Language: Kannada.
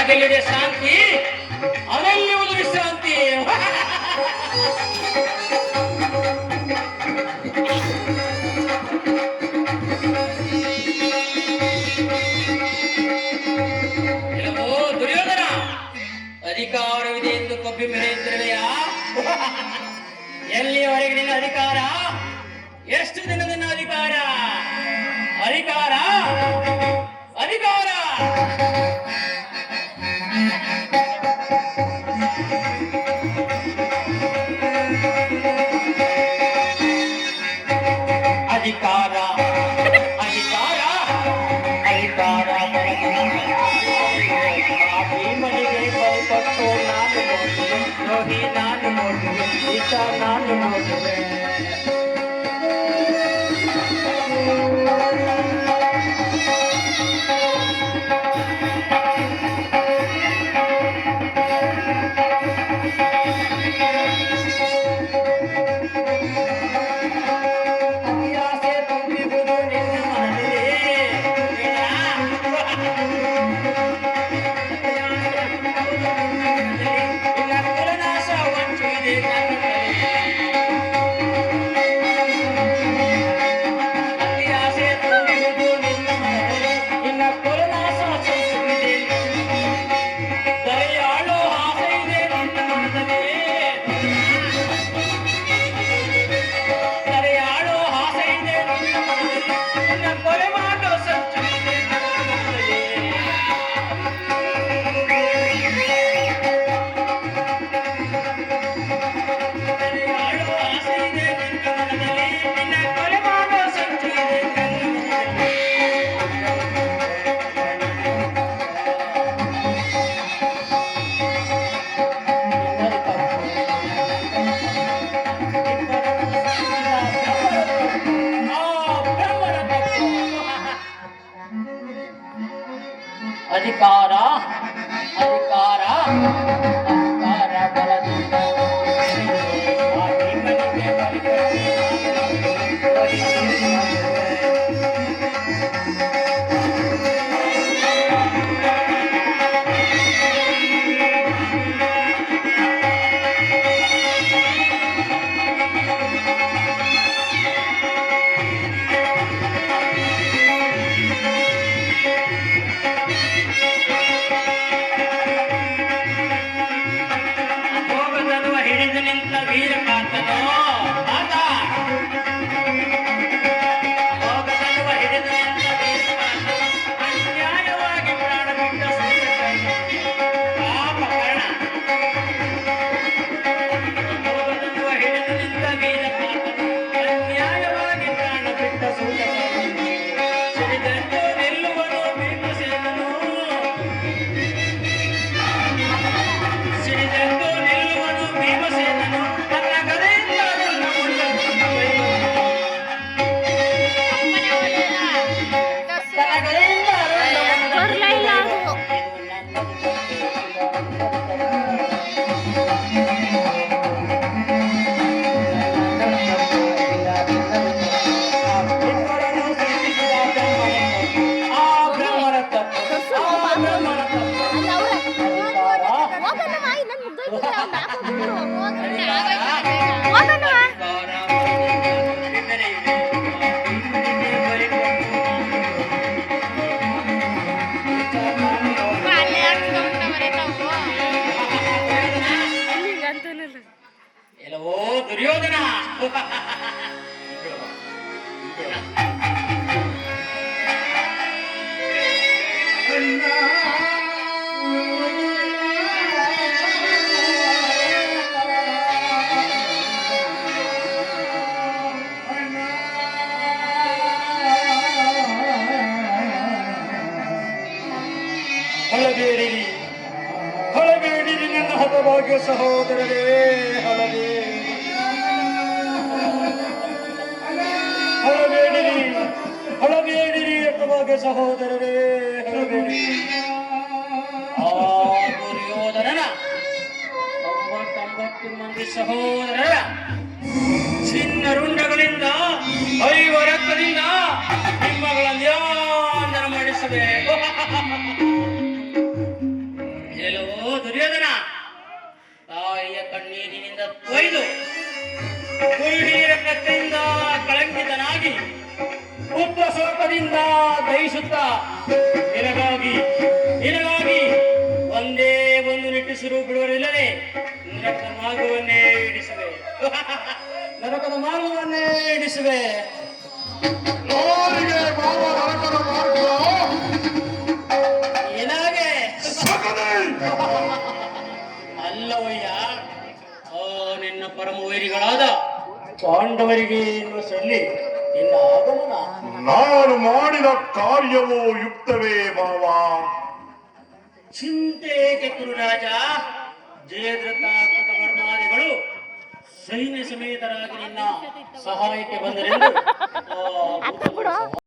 ಒಳಗೆಲ್ಲಿದೆ ಶಾಂತಿ, ಅದೆಲ್ಲಿರುವುದು ವಿಶ್ರಾಂತಿ. ಎಲ್ಲವೋ ದುರ್ಯೋಧನ, ಅಧಿಕಾರವಿದೆ ಎಂದು ಕಬ್ಬಿ ಮೆರೆಯುತ್ತಿರುವೆಯಾ? ಎಲ್ಲಿಯವರೆಗೆ ನಿನ್ನ ಅಧಿಕಾರ? ಎಷ್ಟು ದಿನ ನಿನ್ನ ಅಧಿಕಾರ? ಅಧಿಕಾರ ಅಧಿಕಾರ ಅಧಿಕಾರ ಅಧಿಕಾರ ಅಧಿಕಾರ ಮನೆಗೆ ಬಲಿಪಟ್ಟು ನಾನು ನೋಡುವೆ, ದ್ರೋಹಿ ನಾನು ನೋಡುವೆ, ಈತ ನಾನು ನೋಡುವೆ. ಅಧಿಕಾರ ಅಧಿಕಾರ ಅಧಿಕಾರ ಬಲದಿಂದ ಎಲ್ಲವೋ ದುರ್ಯೋಧನ. ಹೊಳಬೇಡಿರಿ ಹೊಳಬೇಡಿರಿ ನನ್ನ ಹತಭಾಗ್ಯ ಸಹೋದರರೇ, ಹೊಳಬೇಡಿರಿ ಹೊಳಬೇಡಿರಿ ಹತಭಾಗ್ಯ ಸಹೋದರರೇ, ಹೊಳಬೇಡಿರಿ. ಆ ದುರ್ಯೋಧನನ 99 ಮಂದಿ ಸಹೋದರರ ಚಿನ್ನ ರುಂಡಗಳಿಂದ ಐವ ರಕ್ತದಿಂದ ನಿಮ್ಮಗಳ ಧ್ಯಾನ ಮಾಡಿಸಬೇಕು. ಪುತ್ರ ಶೋಕದಿಂದ ದಹಿಸುತ್ತ ನಿನಗಾಗಿ ಒಂದೇ ಒಂದು ನಿಟ್ಟಿಸಿರು ಬಿಡುವರಿಲ್ಲದೆ ನರಕದ ಮಾರ್ಗವನ್ನೇ ಇಡಿಸುವೆ ನರಕದ ಮಾರ್ಗವನ್ನೇ ಇಡಿಸುವೆ. ಯಾರಿಗೆ ಮಾವ ನರಕದ ಮಾರ್ಗ? ಏನಾಗೆ ಸಗಣಿ! ಅಲ್ಲವಯ್ಯ, ನಿನ್ನ ಪರಮ ವೈರಿಗಳಾದ ಪಾಂಡವರಿಗೆ ಎನ್ನುವ ಸಲ್ಲಿ ನಿನ್ನ ಆಗಮನ. ನಾನು ಮಾಡಿದ ಕಾರ್ಯವು ಯುಕ್ತವೇ ಮಾವ? ಚಿಂತೆ ಏಕೆ ಕುರುರಾಜ? ಜಯದ್ರಥ ಕೃತವರ್ಮಾದಿಗಳು ಸೈನ್ಯ ಸಮೇತರಾಗಿ ನಿನ್ನ ಸಹಾಯಕ್ಕೆ ಬಂದರೆಂದು